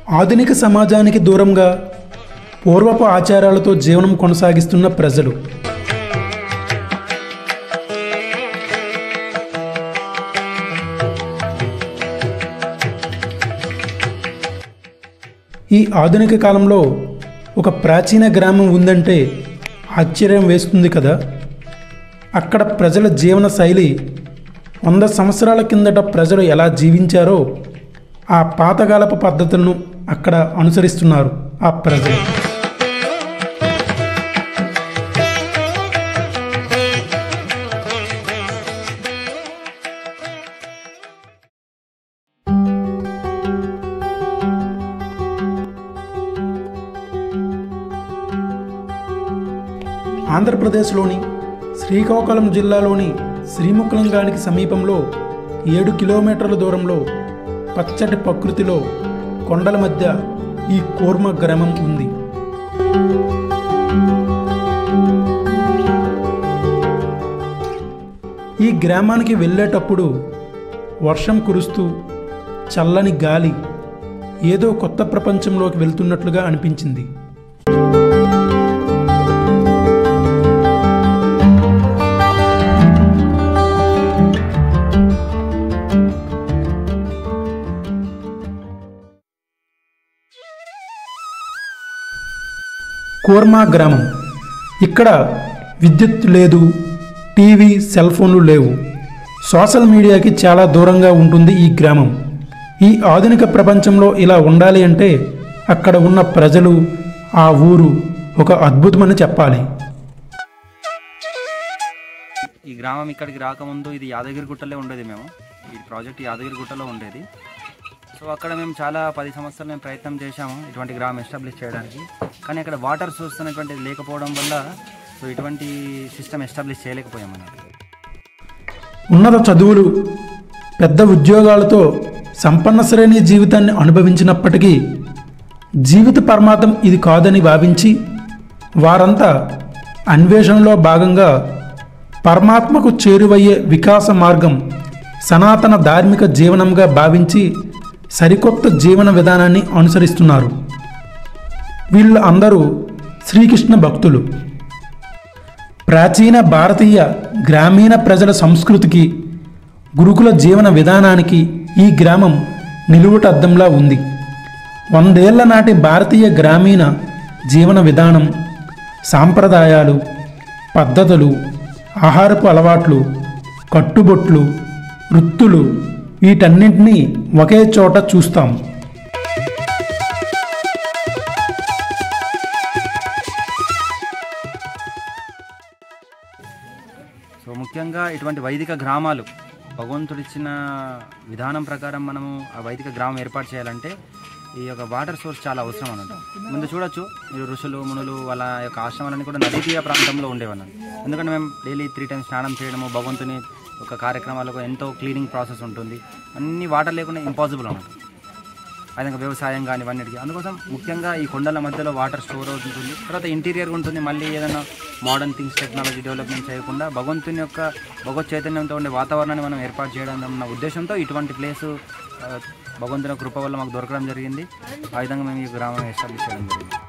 ఆధునిక సమాజానికి దూరంగా పూర్వపు ఆచారాలతో జీవనం కొనసాగిస్తున్న ప్రజలు. ఈ ఆధునిక కాలంలో ఒక ప్రాచీన గ్రామం ఉందంటే ఆశ్చర్యం వేస్తుంది కదా. అక్కడ ప్రజల జీవన శైలి 100 సంవత్సరాల కిందట ప్రజలు ఎలా జీవించారో ఆ పాతకాలపు పద్ధతులను అక్కడ అనుసరిస్తున్నారు ఆ ప్రజలు. ఆంధ్రప్రదేశ్లోని శ్రీకాకుళం జిల్లాలోని శ్రీముఖలింగానికి సమీపంలో 7 కిలోమీటర్ల దూరంలో పచ్చటి ప్రకృతిలో కొండల మధ్య ఈ కోర్మ గ్రామం ఉంది. ఈ గ్రామానికి వెళ్ళేటప్పుడు వర్షం కురుస్తూ చల్లని గాలి ఏదో కొత్త ప్రపంచంలోకి వెళ్తున్నట్లుగా అనిపించింది. కోర్మా గ్రామం. ఇక్కడ విద్యుత్ లేదు, టీవీ, సెల్ ఫోన్లు లేవు. సోషల్ మీడియాకి చాలా దూరంగా ఉంటుంది ఈ గ్రామం. ఈ ఆధునిక ప్రపంచంలో ఇలా ఉండాలి అంటే అక్కడ ఉన్న ప్రజలు, ఆ ఊరు ఒక అద్భుతమని చెప్పాలి. ఈ గ్రామం ఇక్కడికి రాకముందు ఇది యాదగిరిగుట్టలో ఉండేది. మేము ఈ ప్రాజెక్ట్ యాదగిరిగుట్టలో ఉండేది. సో అక్కడ మేము చాలా 10 సంవత్సరాలు మేము ప్రయత్నం చేశాము ఇటువంటి గ్రామం ఎస్టాబ్లిష్ చేయడానికి. కానీ అక్కడ వాటర్ సోర్స్ అనేటువంటిది లేకపోవడం వల్ల సో ఇటువంటి సిస్టమ్ ఎస్టాబ్లిష్ చేయలేకపోయాము. ఉన్నత చదువులు, పెద్ద ఉద్యోగాలతో సంపన్న శ్రేణి జీవితాన్ని అనుభవించినప్పటికీ జీవిత పరమార్థం ఇది కాదని భావించి వారంతా అన్వేషణలో భాగంగా పరమాత్మకు చేరువయ్యే వికాస మార్గం సనాతన ధార్మిక జీవనంగా భావించి సరికొత్త జీవన విధానాన్ని అనుసరిస్తున్నారు. వీళ్ళు అందరూ శ్రీకృష్ణ భక్తులు. ప్రాచీన భారతీయ గ్రామీణ ప్రజల సంస్కృతికి, గురుకుల జీవన విధానానికి ఈ గ్రామం నిలువుటద్దంలా ఉంది. 100 ఏళ్ల నాటి భారతీయ గ్రామీణ జీవన విధానం, సాంప్రదాయాలు, పద్ధతులు, ఆహారపు అలవాట్లు, కట్టుబొట్లు, వృత్తులు వీటన్నింటినీ ఒకే చోట చూస్తాం. సో ముఖ్యంగా ఇటువంటి వైదిక గ్రామాలు భగవంతుడిచ్చిన విధానం ప్రకారం మనము ఆ వైదిక గ్రామం ఏర్పాటు చేయాలంటే ఈ యొక్క వాటర్ సోర్స్ చాలా అవసరం అన్నట్టు. ముందు చూడొచ్చు మీరు ఋషులు, మునులు వాళ్ళ యొక్క ఆశ్రమాలన్నీ కూడా నదీ తీర ప్రాంతంలో ఉండేవన్నట్టు. ఎందుకంటే మేము డైలీ 3 times స్నానం చేయడము, భగవంతుని ఒక కార్యక్రమాలకు ఎంతో క్లీనింగ్ ప్రాసెస్ ఉంటుంది. అన్ని వాటర్ లేకుండా ఇంపాసిబుల్ అన్నట్టు. అదేవిధంగా వ్యవసాయం కానీ ఇవన్నిటికీ. అందుకోసం ముఖ్యంగా ఈ కొండల మధ్యలో వాటర్ స్టోర్ అవుతుంది. తర్వాత ఇంటీరియర్గా ఉంటుంది. మళ్ళీ ఏదైనా మోడర్న్ థింగ్స్, టెక్నాలజీ డెవలప్మెంట్ చేయకుండా భగవంతుని యొక్క భగవత్ చైతన్యంతో ఉండే వాతావరణాన్ని మనం ఏర్పాటు చేయడం అన్న ఉద్దేశంతో ఇటువంటి ప్లేసు భగవంతుని కృప వల్ల మాకు దొరకడం జరిగింది. ఆ విధంగా మేము ఈ గ్రామం ఎస్టాబ్లిష్ చేయడం జరిగింది.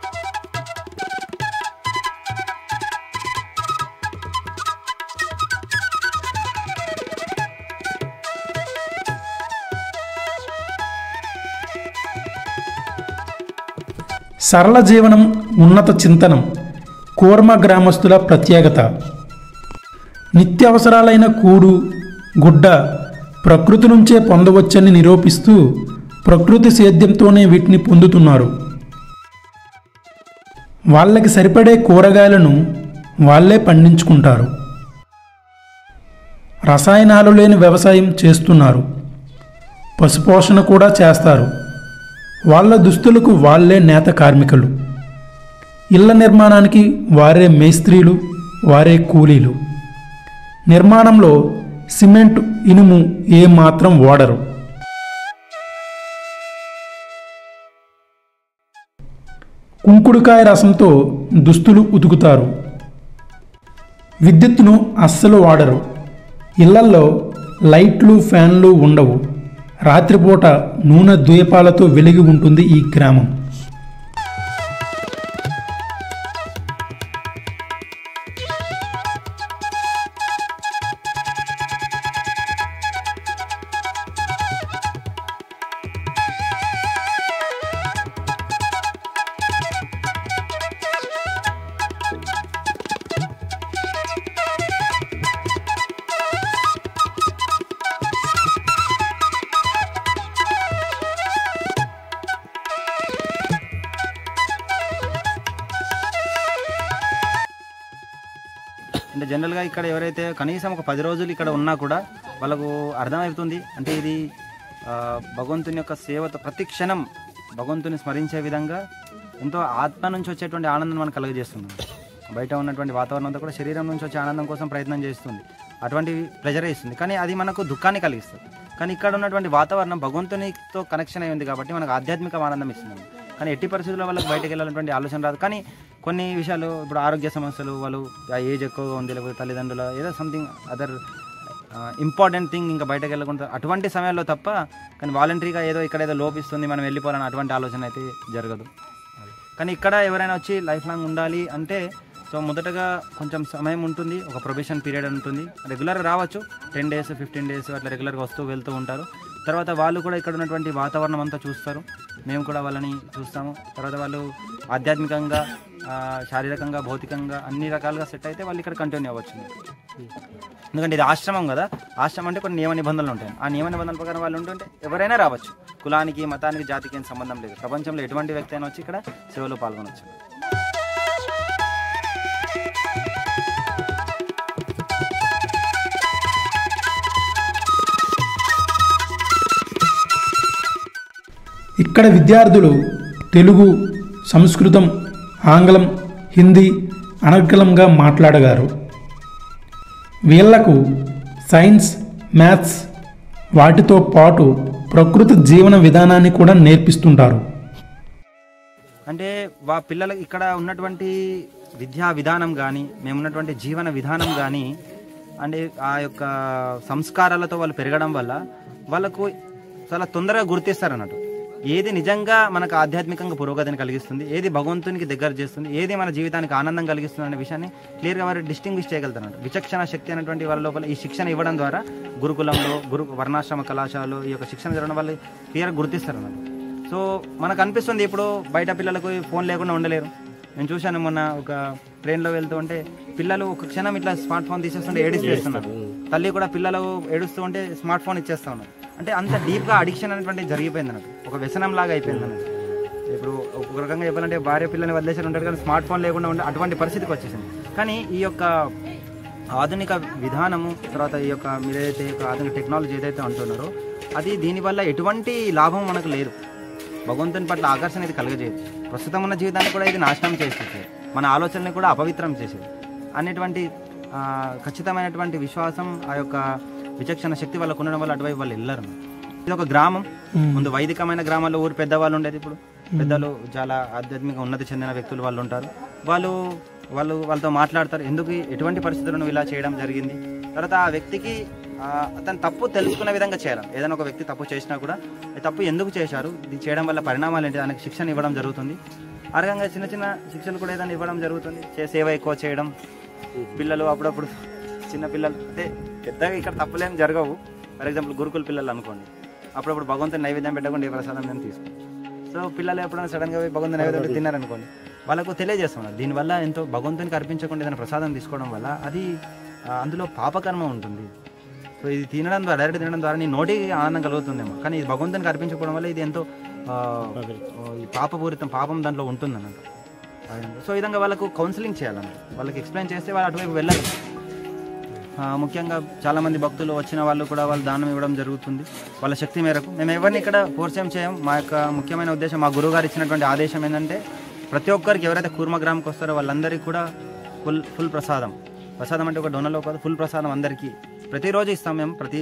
సరళ జీవనం, ఉన్నత చింతనం కోర్మ గ్రామస్తుల ప్రత్యేకత. నిత్యావసరాలైన కూడు, గుడ్డ ప్రకృతి నుంచే పొందవచ్చని నిరూపిస్తూ ప్రకృతి సేద్యంతోనే వీటిని పొందుతున్నారు. వాళ్ళకి సరిపడే కూరగాయలను వాళ్ళే పండించుకుంటారు. రసాయనాలు లేని వ్యవసాయం చేస్తున్నారు. పశుపోషణ కూడా చేస్తారు. వాళ్ళ దుస్తులకు వాళ్ళే నేత కార్మికులు. ఇళ్ల నిర్మాణానికి వారే మేస్త్రీలు, వారే కూలీలు. నిర్మాణంలో సిమెంట్, ఇనుము ఏమాత్రం వాడరు. కుంకుడుకాయ రసంతో దుస్తులు ఉతుకుతారు. విద్యుత్తును అస్సలు వాడరు. ఇళ్లల్లో లైట్లు, ఫ్యాన్లు ఉండవు. రాత్రిపూట నూనె ద్వీపాలతో వెలిగి ఉంటుంది ఈ గ్రామం. అంటే జనరల్గా ఇక్కడ ఎవరైతే కనీసం ఒక 10 రోజులు ఇక్కడ ఉన్నా కూడా వాళ్ళకు అర్థమవుతుంది. అంటే ఇది భగవంతుని యొక్క సేవతో ప్రతి క్షణం భగవంతుని స్మరించే విధంగా ఎంతో ఆత్మ నుంచి వచ్చేటువంటి ఆనందం మనకు కలుగజేస్తుంది. బయట ఉన్నటువంటి వాతావరణం అంతా కూడా శరీరం నుంచి వచ్చే ఆనందం కోసం ప్రయత్నం చేస్తుంది, అటువంటి ప్లెజర్ ఇస్తుంది, కానీ అది మనకు దుఃఖాన్ని కలిగిస్తుంది. కానీ ఇక్కడ ఉన్నటువంటి వాతావరణం భగవంతునితో కనెక్షన్ అయి ఉంది కాబట్టి మనకు ఆధ్యాత్మిక ఆనందం ఇస్తుంది. కానీ ఎట్టి పరిస్థితుల్లో వాళ్ళకి బయటకు వెళ్ళాలన్నటువంటి ఆలోచన రాదు. కానీ కొన్ని విషయాలు ఇప్పుడు ఆరోగ్య సమస్యలు, వాళ్ళు ఆ ఏజ్ ఎక్కువగా ఉంది, లేకపోతే తల్లిదండ్రుల ఏదో సంథింగ్ అదర్ ఇంపార్టెంట్ థింగ్ ఇంకా బయటకు వెళ్ళకుండా అటువంటి సమయాల్లో తప్ప, కానీ వాలంటరీగా ఏదో ఇక్కడ ఏదో లోపిస్తుంది మనం వెళ్ళిపోవాలని అటువంటి ఆలోచన అయితే జరగదు. కానీ ఇక్కడ ఎవరైనా వచ్చి లైఫ్ లాంగ్ ఉండాలి అంటే సో మొదటగా కొంచెం సమయం ఉంటుంది, ఒక ప్రొబేషన్ పీరియడ్ ఉంటుంది. రెగ్యులర్గా రావచ్చు, 10 days 15 days అట్లా రెగ్యులర్గా వస్తూ వెళ్తూ ఉంటారు. తర్వాత వాళ్ళు కూడా ఇక్కడ ఉన్నటువంటి వాతావరణం అంతా చూస్తారు, మేము కూడా వాళ్ళని చూస్తాము. తర్వాత వాళ్ళు ఆధ్యాత్మికంగా, శారీరకంగా, భౌతికంగా అన్ని రకాలుగా సెట్ అయితే వాళ్ళు ఇక్కడ కంటిన్యూ అవ్వచ్చు. ఎందుకంటే ఇది ఆశ్రమం కదా, ఆశ్రమం అంటే కొన్ని నియమ నిబంధనలు ఉంటాయి. ఆ నియమ నిబంధనల ప్రకారం వాళ్ళు ఉంటుంటే ఎవరైనా రావచ్చు. కులానికి, మతానికి, జాతికి ఏం సంబంధం లేదు. ప్రపంచంలో ఎటువంటి వ్యక్తి అయినా వచ్చి ఇక్కడ సేవలో పాల్గొనవచ్చు. ఇక్కడ విద్యార్థులు తెలుగు, సంస్కృతం, ఆంగ్లం, హిందీ అనర్గళంగా మాట్లాడగారు. వీళ్లకు సైన్స్, మ్యాథ్స్ వాటితో పాటు ప్రకృతి జీవన విధానాన్ని కూడా నేర్పిస్తుంటారు. అంటే పిల్లలకు ఇక్కడ ఉన్నటువంటి విద్యా విధానం కానీ, మేమున్నటువంటి జీవన విధానం కానీ, అంటే ఆ యొక్క సంస్కారాలతో వాళ్ళు పెరగడం వల్ల వాళ్ళకు చాలా తొందరగా గుర్తిస్తారు అన్నట్టు. ఏది నిజంగా మనకు ఆధ్యాత్మికంగా పురోగతిని కలిగిస్తుంది, ఏది భగవంతునికి దగ్గర చేస్తుంది, ఏది మన జీవితానికి ఆనందం కలిగిస్తుంది అనే విషయాన్ని క్లియర్గా వారు డిస్టింగ్విష్ చేయగలుగుతారు. విచక్షణ శక్తి అనేటువంటి వాళ్ళ లోపల ఈ శిక్షణ ఇవ్వడం ద్వారా గురుకులంలో, వర్ణాశ్రమ కళాశాలలో ఈ యొక్క శిక్షణ జరగడం వాళ్ళు క్లియర్గా గుర్తిస్తారు అన్నమాట. సో మనకు అనిపిస్తుంది ఇప్పుడు బయట పిల్లలకు ఫోన్ లేకుండా ఉండలేరు. నేను చూశాను మొన్న ఒక ట్రైన్లో వెళ్తూ ఉంటే పిల్లలు ఒక క్షణం ఇట్లా స్మార్ట్ ఫోన్ తీసేస్తుంటే ఏడిస్తేస్తున్నారు. తల్లి కూడా పిల్లలు ఏడుస్తూ ఉంటే స్మార్ట్ ఫోన్ ఇచ్చేస్తా ఉన్నారు. అంటే అంత డీప్గా అడిక్షన్ అనేటువంటిది జరిగిపోయింది అన్నట్టు, ఒక వ్యసనం లాగా అయిపోయింది అన్నట్టు. ఇప్పుడు ఒక రకంగా చెప్పాలంటే భార్య పిల్లల్ని వదిలేసి ఉంటారు, కానీ స్మార్ట్ ఫోన్ లేకుండా ఉండే అటువంటి పరిస్థితికి వచ్చేసింది. కానీ ఈ యొక్క ఆధునిక విధానము, తర్వాత ఈ యొక్క మీరైతే ఆధునిక టెక్నాలజీ ఏదైతే అంటున్నారో అది దీనివల్ల ఎటువంటి లాభం మనకు లేదు. భగవంతుని పట్ల ఆకర్షణ ఇది కలగజేయదు. ప్రస్తుతం ఉన్న జీవితాన్ని కూడా ఇది నాశనం చేస్తుంది, మన ఆలోచనని కూడా అపవిత్రం చేసేది అనేటువంటి ఖచ్చితమైనటువంటి విశ్వాసం, ఆ యొక్క విచక్షణ శక్తి వాళ్ళకు ఉండడం వల్ల అటువైపు వాళ్ళు వెళ్ళరు. ఇది ఒక గ్రామం, ముందు వైదికమైన గ్రామాల్లో ఊరు పెద్దవాళ్ళు ఉండేది. ఇప్పుడు పెద్దలు చాలా ఆధ్యాత్మిక ఉన్నతి చెందిన వ్యక్తులు వాళ్ళు ఉంటారు. వాళ్ళతో మాట్లాడతారు, ఎందుకు ఎటువంటి పరిస్థితులను ఇలా చేయడం జరిగింది. తర్వాత ఆ వ్యక్తికి అతను తప్పు తెలుసుకునే విధంగా చేయాలి. ఏదైనా ఒక వ్యక్తి తప్పు చేసినా కూడా తప్పు ఎందుకు చేశారు, ఇది చేయడం వల్ల పరిణామాలు ఏంటి, దానికి శిక్షణ ఇవ్వడం జరుగుతుంది. ఆ రకంగా చిన్న చిన్న శిక్షలు కూడా ఏదైనా ఇవ్వడం జరుగుతుంది. సేవ ఎక్కువ చేయడం, పిల్లలు అప్పుడప్పుడు చిన్న పిల్లలు అంటే పెద్దగా ఇక్కడ తప్పులేం జరగవు. ఫర్ ఎగ్జాంపుల్ గురుకుల పిల్లలు అనుకోండి, అప్పుడప్పుడు భగవంతుని నైవేద్యం పెట్టకుండా ఏ ప్రసాదం మేము తీసుకుంటాం. సో పిల్లలు ఎప్పుడైనా సడన్గా భగవంతుని నైవేద్యం తిన్నారనుకోండి, వాళ్ళకు తెలియజేస్తున్నారు దీనివల్ల ఎంతో భగవంతునికి అర్పించకుండా ఏదైనా ప్రసాదం తీసుకోవడం వల్ల అది అందులో పాపకర్మ ఉంటుంది. సో ఇది తినడం ద్వారా, డైరెక్ట్ తినడం ద్వారా నీ నోటికి ఆనందం కలుగుతుందేమో, కానీ ఇది భగవంతునికి అర్పించకపోవడం వల్ల ఇది ఎంతో పాపపూరితం, పాపం దాంట్లో ఉంటుంది అన్నట్టు. సో ఈ విధంగా వాళ్ళకు కౌన్సిలింగ్ చేయాలన్నమాట, వాళ్ళకి ఎక్స్ప్లెయిన్ చేస్తే వాళ్ళు అటువైపు వెళ్ళాలి. ముఖ్యంగా చాలామంది భక్తులు వచ్చిన వాళ్ళు కూడా వాళ్ళు దానం ఇవ్వడం జరుగుతుంది వాళ్ళ శక్తి మేరకు. మేము ఎవరిని ఇక్కడ ఫోర్సేం చేయం. మా యొక్క ముఖ్యమైన ఉద్దేశం, మా గురువుగారు ఇచ్చినటువంటి ఆదేశం ఏంటంటే ప్రతి ఒక్కరికి ఎవరైతే కూర్మ గ్రామంకి వస్తారో వాళ్ళందరికీ కూడా ఫుల్ ప్రసాదం అంటే ఒక డొనలో కాదు, ఫుల్ ప్రసాదం అందరికీ ప్రతిరోజు ఇస్తాం. మేము ప్రతి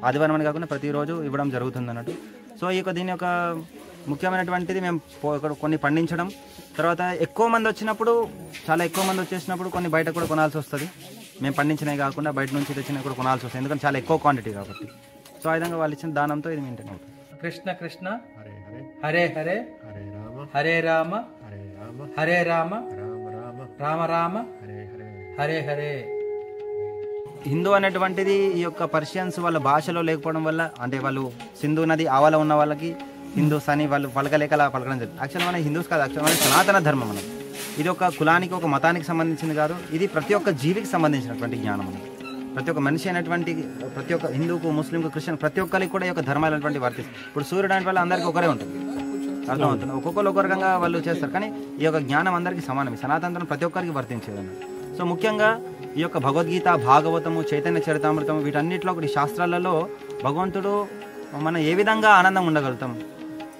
ఆదివారం అని కాకుండా ప్రతిరోజు ఇవ్వడం జరుగుతుంది అన్నట్టు. సో ఈ యొక్క దీని యొక్క ముఖ్యమైనటువంటిది మేము కొన్ని పండించడం, తర్వాత ఎక్కువ మంది వచ్చినప్పుడు, చాలా ఎక్కువ మంది వచ్చేసినప్పుడు కొన్ని బయట కూడా కొనాల్సి వస్తుంది. మేము పండించినవి కాకుండా బయట నుంచి తెచ్చినవి కూడా కొనాల్సి వస్తుంది, ఎందుకంటే చాలా ఎక్కువ క్వాంటిటీ కాబట్టి. సో ఆ విధంగా వాళ్ళు ఇచ్చిన దానంతో ఇది మెయింటైన్ అవుతుంది. కృష్ణ కృష్ణ హరే హరే హరే హరే హరే రామ హరే రామ హరే రామ హరే రామ రామ రామ రామ రామ హరే హరే హరే హరే. హిందూ అనేటువంటిది ఈ యొక్క పర్షియన్స్ వాళ్ళ భాషలో లేకపోవడం వల్ల, అంటే వాళ్ళు సింధు నది ఆవల ఉన్న వాళ్ళకి హిందూస్ అని వాళ్ళు పలకలేకలా పలకడం జరిగింది. యాక్చువల్గా మన హిందూస్ కాదు, యాక్చువల్గా మన సనాతన ధర్మం మనం. ఇది ఒక కులానికి ఒక మతానికి సంబంధించింది కాదు, ఇది ప్రతి ఒక్క జీవికి సంబంధించినటువంటి జ్ఞానం అనేది. ప్రతి ఒక్క మనిషి అయినటువంటి ప్రతి ఒక్క హిందూకు, ముస్లింకు, క్రిస్టియన్ ప్రతి ఒక్కరికి కూడా ఈ యొక్క ధర్మాలు అనేటువంటి వర్తిస్తుంది. ఇప్పుడు సూర్యుడు అంటే వాళ్ళు అందరికీ ఒకరే ఉంటుంది, అర్థమవుతుంది. ఒక్కొక్కరు ఒక రకంగా వాళ్ళు చేస్తారు, కానీ ఈ యొక్క జ్ఞానం అందరికీ సమానమే. సనాతనం ప్రతి ఒక్కరికి వర్తించేదన్నమాట. సో ముఖ్యంగా ఈ యొక్క భగవద్గీత, భాగవతము, చైతన్య చరితామృతం వీటన్నిటిలో ఒకటి శాస్త్రాలలో భగవంతుడు మనం ఏ విధంగా ఆనందం ఉండగలుగుతాం,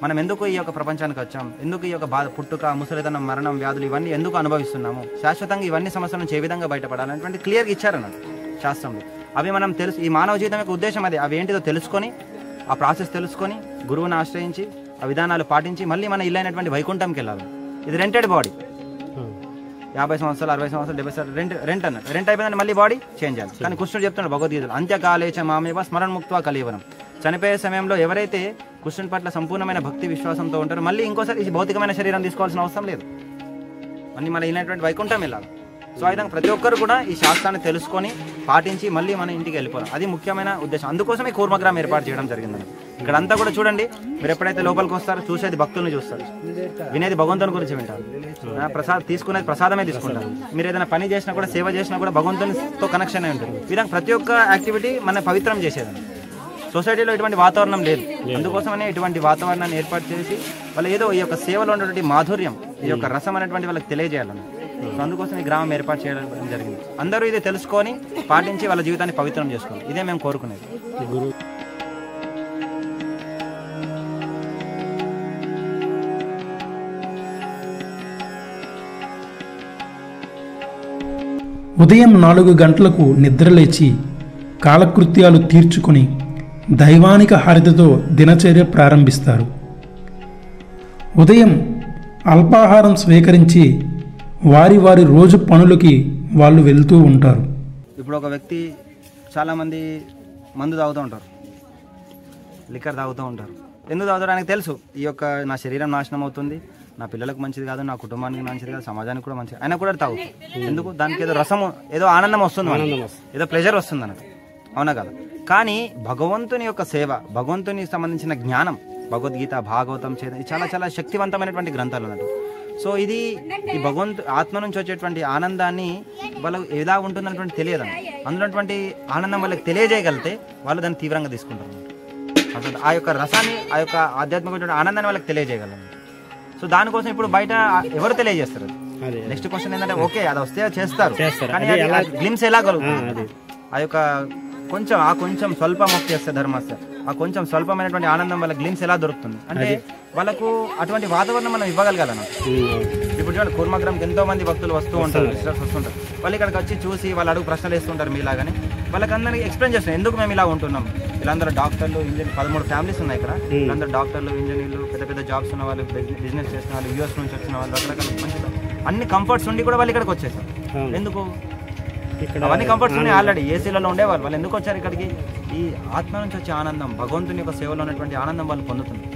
మనం ఎందుకు ఈ యొక్క ప్రపంచానికి వచ్చాం, ఎందుకు ఈ యొక్క పుట్టుక, ముసలితనం, మరణం, వ్యాధులు ఇవన్నీ ఎందుకు అనుభవిస్తున్నాము, శాశ్వతంగా ఇవన్నీ సమస్యల నుంచి ఏ విధంగా బయటపడాలనేటువంటి క్లియర్గా ఇచ్చారన్నట్టు శాస్త్రంలో. అవి మనం తెలుసు, ఈ మానవ జీవితం యొక్క ఉద్దేశం అది. అవి ఏంటిదో తెలుసుకొని, ఆ ప్రాసెస్ తెలుసుకొని, గురువుని ఆశ్రయించి ఆ విధానాలు పాటించి మళ్ళీ మన ఇల్లు అయినటువంటి వైకుంఠంకి వెళ్ళాలి. ఇది రెంటెడ్ బాడీ, 50 సంవత్సరాలు, 60 సంవత్సరాలు, 70 సంవత్సరాలు రెంట్ అన్నట్టు. రెంట్ అయిపోయిందని మళ్ళీ బాడీ చేంజ్ చేయాలి. కానీ కృష్ణుడు చెప్తున్నాడు భగవద్గీతలో, అంత్యకాలేచ మామేవ స్మరణముక్త్వా కలియుగం. చనిపోయే సమయంలో ఎవరైతే కృష్ణుని పట్ల సంపూర్ణమైన భక్తి విశ్వాసంతో ఉంటారో మళ్ళీ ఇంకోసారి ఈ భౌతికమైన శరీరం తీసుకోవాల్సిన అవసరం లేదు, మళ్ళీ మన ఇలాంటి వైకుంఠం వెళ్ళాలి. సో ఆ విధంగా ప్రతి ఒక్కరు కూడా ఈ శాస్త్రాన్ని తెలుసుకొని పాటించి మళ్ళీ మన ఇంటికి వెళ్ళిపోవాలి. అది ముఖ్యమైన ఉద్దేశం. అందుకోసమే కూర్మగ్రామం ఏర్పాటు చేయడం జరిగిందని. ఇక్కడ అంతా కూడా చూడండి, మీరు ఎప్పుడైతే లోపలికి వస్తారో చూసేది భక్తులను చూస్తారు, వినేది భగవంతుని గురించి వింటారు, తీసుకునేది ప్రసాదమే తీసుకుంటారు. మీరు ఏదైనా పని చేసినా కూడా, సేవ చేసినా కూడా భగవంతునితో కనెక్షన్ అయి ఉంటుంది. ఈ విధంగా ప్రతి ఒక్క యాక్టివిటీ మన పవిత్రం చేసేదని. సొసైటీలో ఇటువంటి వాతావరణం లేదు, అందుకోసమనే ఇటువంటి వాతావరణాన్ని ఏర్పాటు చేసి వాళ్ళు ఏదో ఈ యొక్క సేవలో ఉన్నటువంటి మాధుర్యం, ఈ యొక్క రసం అనేటువంటి వాళ్ళకి తెలియజేయాలని. సో అందుకోసం ఈ గ్రామం ఏర్పాటు చేయడం జరిగింది. అందరూ ఇది తెలుసుకొని పాటించి వాళ్ళ జీవితాన్ని పవిత్రం చేసుకోవాలి, ఇదే మేము కోరుకునేది. ఉదయం 4 గంటలకు నిద్రలేచి కాలకృత్యాలు తీర్చుకొని దైవానిక హారతితో దినచర్య ప్రారంభిస్తారు. ఉదయం అల్పాహారం స్వీకరించి వారి వారి రోజు పనులకి వాళ్ళు వెళ్తూ ఉంటారు. ఇప్పుడు ఒక వ్యక్తి, చాలామంది మందు తాగుతూ ఉంటారు, లిక్కర్ తాగుతూ ఉంటారు. ఎందుకు తాగుతారు? ఆయనకు తెలుసు ఈ యొక్క నా శరీరం నాశనం అవుతుంది, నా పిల్లలకు మంచిది కాదు, నా కుటుంబానికి మంచిది కాదు, సమాజానికి కూడా మంచిది. ఆయన కూడా తాగుతారు. ఎందుకు? దానికి ఏదో రసము, ఏదో ఆనందం వస్తుంది, ఏదో ప్లెజర్ వస్తుంది అన్నట్టు, అవునా కదా? కానీ భగవంతుని యొక్క సేవ, భగవంతునికి సంబంధించిన జ్ఞానం, భగవద్గీత, భాగవతం, ఇది చాలా చాలా శక్తివంతమైనటువంటి గ్రంథాలు అన్నట్టు. సో ఇది ఈ ఆత్మ నుంచి వచ్చేటువంటి ఆనందాన్ని వాళ్ళకు ఎలా ఉంటుందన్నటువంటి తెలియదు. అందులోటువంటి ఆనందం వాళ్ళకి తెలియజేయగలిగితే వాళ్ళు దాన్ని తీవ్రంగా తీసుకుంటారు. అసలు ఆ యొక్క రసాన్ని, ఆ యొక్క ఆధ్యాత్మికమైన ఆనందాన్ని వాళ్ళకి తెలియజేయగలరు. సో దానికోసం ఇప్పుడు బయట ఎవరు తెలియజేస్తారు? నెక్స్ట్ క్వశ్చన్ ఏంటంటే, ఓకే అది వస్తే చేస్తారు, కానీ గ్లిమ్స్ ఎలా కలుగుతుంది? ఆ యొక్క కొంచెం స్వల్పం ముక్తి ధర్మస్య, ఆ కొంచెం స్వల్పమైనటువంటి ఆనందం వాళ్ళ గ్లిమ్స్ ఎలా దొరుకుతుంది అంటే వాళ్ళకు అటువంటి వాతావరణం మనం ఇవ్వగలగాలన్నమాట. ఇప్పుడు చూడండి, కూర్మగ్రామ్కి ఎంతో మంది భక్తులు వస్తూ ఉంటారు, విజిటర్స్ వస్తుంటారు. వాళ్ళు ఇక్కడికి వచ్చి చూసి వాళ్ళు అడుగు ప్రశ్నలు వేస్తుంటారు మీలాగానే. వాళ్ళకందరికీ ఎక్స్ప్లెయిన్ చేస్తున్నారు ఎందుకు మేము ఇలా ఉంటున్నాం. వీళ్ళందరూ డాక్టర్లు, ఇంజనీర్, 13 ఫ్యామిలీస్ ఉన్నాయి ఇక్కడ. వీళ్ళందరూ డాక్టర్లు, ఇంజనీర్లు, పెద్ద పెద్ద జాబ్స్ ఉన్న వాళ్ళు, బిజినెస్ చేసిన వాళ్ళు, యూఎస్ నుంచి వచ్చిన వాళ్ళు, రకరకాల మంచి అన్ని కంఫర్ట్స్ ఉండి కూడా వాళ్ళు ఇక్కడికి వచ్చేసారు. ఎందుకు? అవన్నీ కంఫర్ట్స్ ఉన్నాయి, ఆల్రెడీ ఏసీలలో ఉండేవాళ్ళు. వాళ్ళు ఎందుకు వచ్చారు ఇక్కడికి? ఈ ఆత్మ నుంచి వచ్చే ఆనందం, భగవంతుని యొక్క సేవలో ఉన్నటువంటి ఆనందం వాళ్ళు పొందుతున్నారు.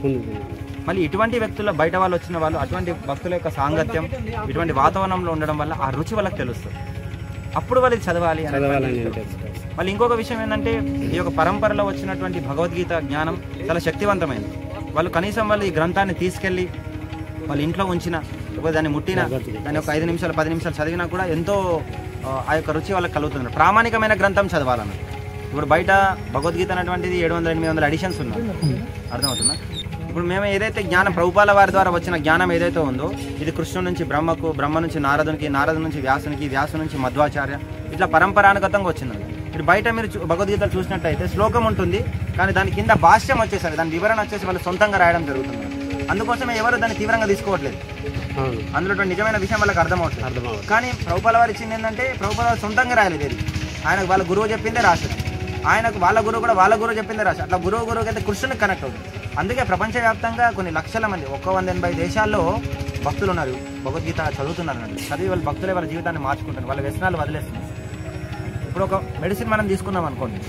మళ్ళీ ఇటువంటి వ్యక్తుల బయట వాళ్ళు వచ్చిన వాళ్ళు, అటువంటి భక్తుల యొక్క సాంగత్యం, ఇటువంటి వాతావరణంలో ఉండడం వల్ల ఆ రుచి వాళ్ళకి తెలుస్తుంది. అప్పుడు వాళ్ళు చదవాలి అని. మళ్ళీ ఇంకొక విషయం ఏంటంటే, ఈ యొక్క పరంపరలో వచ్చినటువంటి భగవద్గీత జ్ఞానం చాలా శక్తివంతమైనది. వాళ్ళు కనీసం వాళ్ళు ఈ గ్రంథాన్ని తీసుకెళ్ళి వాళ్ళ ఇంట్లో ఉంచిన, లేకపోతే దాన్ని ముట్టిన, దాన్ని ఒక 5 నిమిషాలు 10 నిమిషాలు చదివినా కూడా ఎంతో ఆ యొక్క రుచి వాళ్ళకి కలుగుతుంది. ప్రామాణికమైన గ్రంథం చదవాలన్న. ఇప్పుడు బయట భగవద్గీత అనేటువంటిది 700-800 ఎడిషన్స్ ఉన్నాయి, అర్థమవుతుందా? ఇప్పుడు మేము ఏదైతే జ్ఞానం, ప్రభుపాల వారి ద్వారా వచ్చిన జ్ఞానం ఏదైతే ఉందో, ఇది కృష్ణుడి నుంచి బ్రహ్మకు, బ్రహ్మ నుంచి నారదునికి, నారదు నుంచి వ్యాసునికి, వ్యాసు నుంచి మధ్వాచార్య, ఇట్లా పరంపరానుగతంగా వచ్చిందండి. ఇప్పుడు బయట మీరు భగవద్గీతలు చూసినట్టయితే శ్లోకం ఉంటుంది, కానీ దాని కింద భాష్యం వచ్చేసరి, దాని వివరణ వచ్చేసి వాళ్ళు సొంతంగా రాయడం జరుగుతుంది. అందుకోసమే ఎవరు దాన్ని తీవ్రంగా తీసుకోవట్లేదు. అందులో నిజమైన విషయం వాళ్ళకి అర్థమవుతుంది. కానీ ప్రభుపాల వారు ఇచ్చింది ఏంటంటే, ప్రభుపాల వారు సొంతంగా రాయలేదు. ఆయనకు వాళ్ళ గురువు చెప్పిందే రాశారు, ఆయనకు వాళ్ళ గురువు కూడా వాళ్ళ గురువు చెప్పిందే రాశారు. అట్లా గురువుకి అయితే కృష్ణునికి కనెక్ట్ అవుతుంది. అందుకే ప్రపంచవ్యాప్తంగా కొన్ని లక్షల మంది, 180 దేశాల్లో భక్తులు ఉన్నారు, భగవద్గీత చదువుతున్నారు అన్నట్టు. చదివి వాళ్ళ భక్తులే వాళ్ళ జీవితాన్ని మార్చుకుంటారు, వాళ్ళ వ్యసనాలు వదిలేస్తున్నారు. ఇప్పుడు ఒక మెడిసిన్ మనం తీసుకున్నాం అనుకోండి,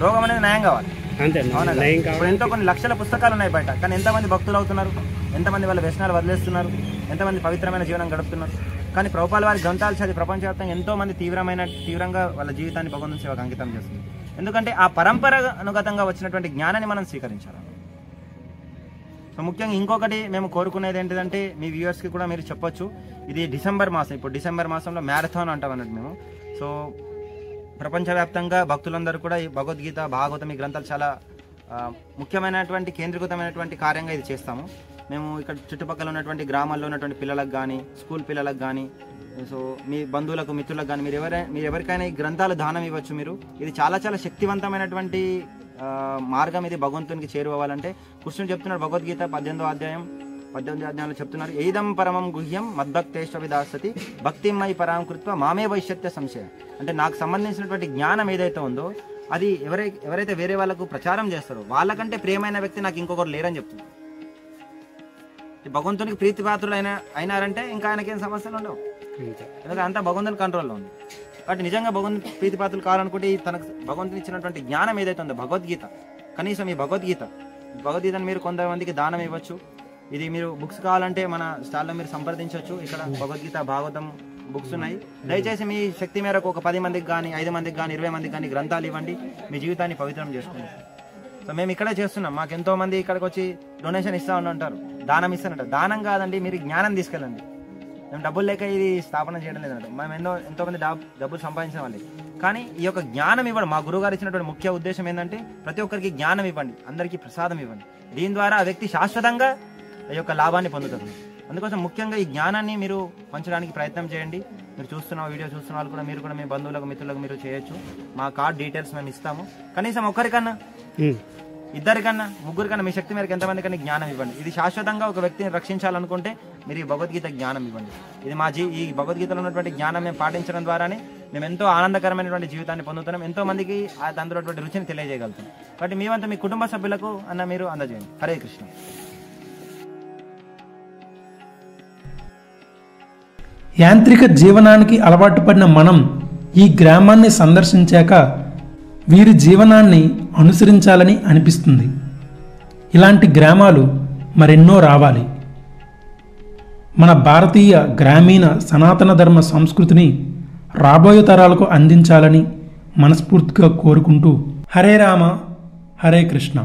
రోగం అనేది నయం కావాలి. అంతే అవునా? ఇప్పుడు ఎంతో కొన్ని లక్షల పుస్తకాలు ఉన్నాయి బయట, కానీ ఎంతమంది భక్తులు అవుతున్నారు, ఎంతమంది వాళ్ళ వ్యసనాలు వదిలేస్తున్నారు, ఎంతమంది పవిత్రమైన జీవనం గడుపుతున్నారు. కానీ ప్రభుపాల వారి గ్రంథాలు చదివి ప్రపంచవ్యాప్తంగా ఎంతో మంది తీవ్రంగా వాళ్ళ జీవితాన్ని భగవంతుని సేవకు అంకితం చేస్తుంది. ఎందుకంటే ఆ పరంపరానుగతంగా వచ్చినటువంటి జ్ఞానాన్ని మనం స్వీకరించాలి. సో ముఖ్యంగా ఇంకొకటి మేము కోరుకునేది ఏంటిదంటే, మీ వ్యూవర్స్కి కూడా మీరు చెప్పొచ్చు, ఇది డిసెంబర్ మాసం, ఇప్పుడు డిసెంబర్ మాసంలో మ్యారథాన్ అంటాం అన్నట్టు మేము. సో ప్రపంచవ్యాప్తంగా భక్తులందరూ కూడా ఈ భగవద్గీత, భాగవతం ఈ గ్రంథాలు చాలా ముఖ్యమైనటువంటి కేంద్రీకృతమైనటువంటి కార్యంగా ఇది చేస్తాము. మేము ఇక్కడ చుట్టుపక్కల ఉన్నటువంటి గ్రామాల్లో ఉన్నటువంటి పిల్లలకు కానీ, స్కూల్ పిల్లలకు కానీ, సో మీ బంధువులకు, మిత్రులకు కానీ మీరు ఎవరికైనా ఈ గ్రంథాలు దానం ఇవ్వచ్చు. మీరు ఇది చాలా చాలా శక్తివంతమైనటువంటి మార్గం. ఇది భగవంతునికి చేరుకోవాలంటే కృష్ణుడు చెప్తున్నాడు భగవద్గీత 18వ అధ్యాయంలో చెప్తున్నారు, ఏదం పరమం గుహ్యం మద్భక్తేష్విదాసతి భక్తిమై పరాం కృత్వ మామే వైశ్యత్య సంశయం. అంటే నాకు సంబంధించినటువంటి జ్ఞానం ఏదైతే ఉందో అది ఎవరైతే వేరే వాళ్ళకు ప్రచారం చేస్తారో వాళ్ళకంటే ప్రియమైన వ్యక్తి నాకు ఇంకొకరు లేరని చెప్తున్నారు. భగవంతునికి ప్రీతిపాత్రులు అయినారంటే ఇంకా ఆయనకేం సమస్యలు ఉండవు, ఎందుకంటే అంతా భగవంతుని కంట్రోల్లో ఉంది. కాబట్టి నిజంగా భగవంతుని ప్రీతిపాత్రులు కావాలనుకుంటే తనకు భగవంతుని ఇచ్చినటువంటి జ్ఞానం ఏదైతే ఉందో భగవద్గీత, కనీసం ఈ భగవద్గీతను మీరు కొంతమందికి దానం ఇవ్వచ్చు. ఇది మీరు బుక్స్ కావాలంటే మన స్టాల్లో మీరు సంప్రదించవచ్చు. ఇక్కడ భగవద్గీత, భాగవతం బుక్స్ ఉన్నాయి. దయచేసి మీ శక్తి మేరకు ఒక 10 మందికి కానీ, 5 మందికి కానీ, 20 మందికి కానీ గ్రంథాలు ఇవ్వండి. మీ జీవితాన్ని పవిత్రం చేసుకోండి. సో మేము ఇక్కడే చేస్తున్నాం. మాకు ఎంతో మంది ఇక్కడికి వచ్చి డొనేషన్ ఇస్తా ఉంటారు, దానం ఇస్తానంటారు. దానం కాదండి, మీరు జ్ఞానం తీసుకెళ్ళండి. మేము డబ్బులు లేక ఇది స్థాపన చేయడం లేదంట. మేము ఎంతోమంది డబ్బులు సంపాదించిన వాళ్ళే, కానీ ఈ యొక్క జ్ఞానం ఇవ్వడం మా గురువుగారు ఇచ్చినటువంటి ముఖ్య ఉద్దేశం ఏంటంటే ప్రతి ఒక్కరికి జ్ఞానం ఇవ్వండి, అందరికీ ప్రసాదం ఇవ్వండి. దీని ద్వారా ఆ వ్యక్తి శాశ్వతంగా ఈ యొక్క లాభాన్ని పొందుతారు. అందుకోసం ముఖ్యంగా ఈ జ్ఞానాన్ని మీరు పంచడానికి ప్రయత్నం చేయండి. మీరు వీడియో చూస్తున్న వాళ్ళు కూడా మీరు కూడా మీ బంధువులకు, మిత్రులకు మీరు చేయొచ్చు. మా కార్డ్ డీటెయిల్స్ మేము ఇస్తాము. కనీసం ఒక్కరికన్నా, ఇద్దరికన్నా, ముగ్గురికన్నా మీ శక్తి మేరకు ఎంతమందికన్నా జ్ఞానం ఇవ్వండి. ఇది శాశ్వతంగా ఒక వ్యక్తిని రక్షించాలనుకుంటే మీరు ఈ భగవద్గీత జ్ఞానం ఇవ్వండి. ఇది ఈ భగవద్గీతలో ఉన్నటువంటి జ్ఞానం మేము పాటించడం ద్వారానే మేము ఎంతో ఆనందకరమైనటువంటి జీవితాన్ని పొందుతున్నాం. ఎంతో మందికి అందులో రుచిని తెలియజేయగలుగుతాం. కాబట్టి మీ వంతు మీ కుటుంబ సభ్యులకు మీరు అందజేయండి. హరే కృష్ణ. యాంత్రిక జీవనానికి అలవాటు పడిన మనం ఈ గ్రామాన్ని సందర్శించాక వీరి జీవనాన్ని అనుసరించాలని అనిపిస్తుంది. ఇలాంటి గ్రామాలు మరెన్నో రావాలి. మన భారతీయ గ్రామీణ సనాతన ధర్మ సంస్కృతిని రాబోయే తరాలకు అందించాలని మనస్ఫూర్తిగా కోరుకుంటూ హరే రామ హరే కృష్ణ.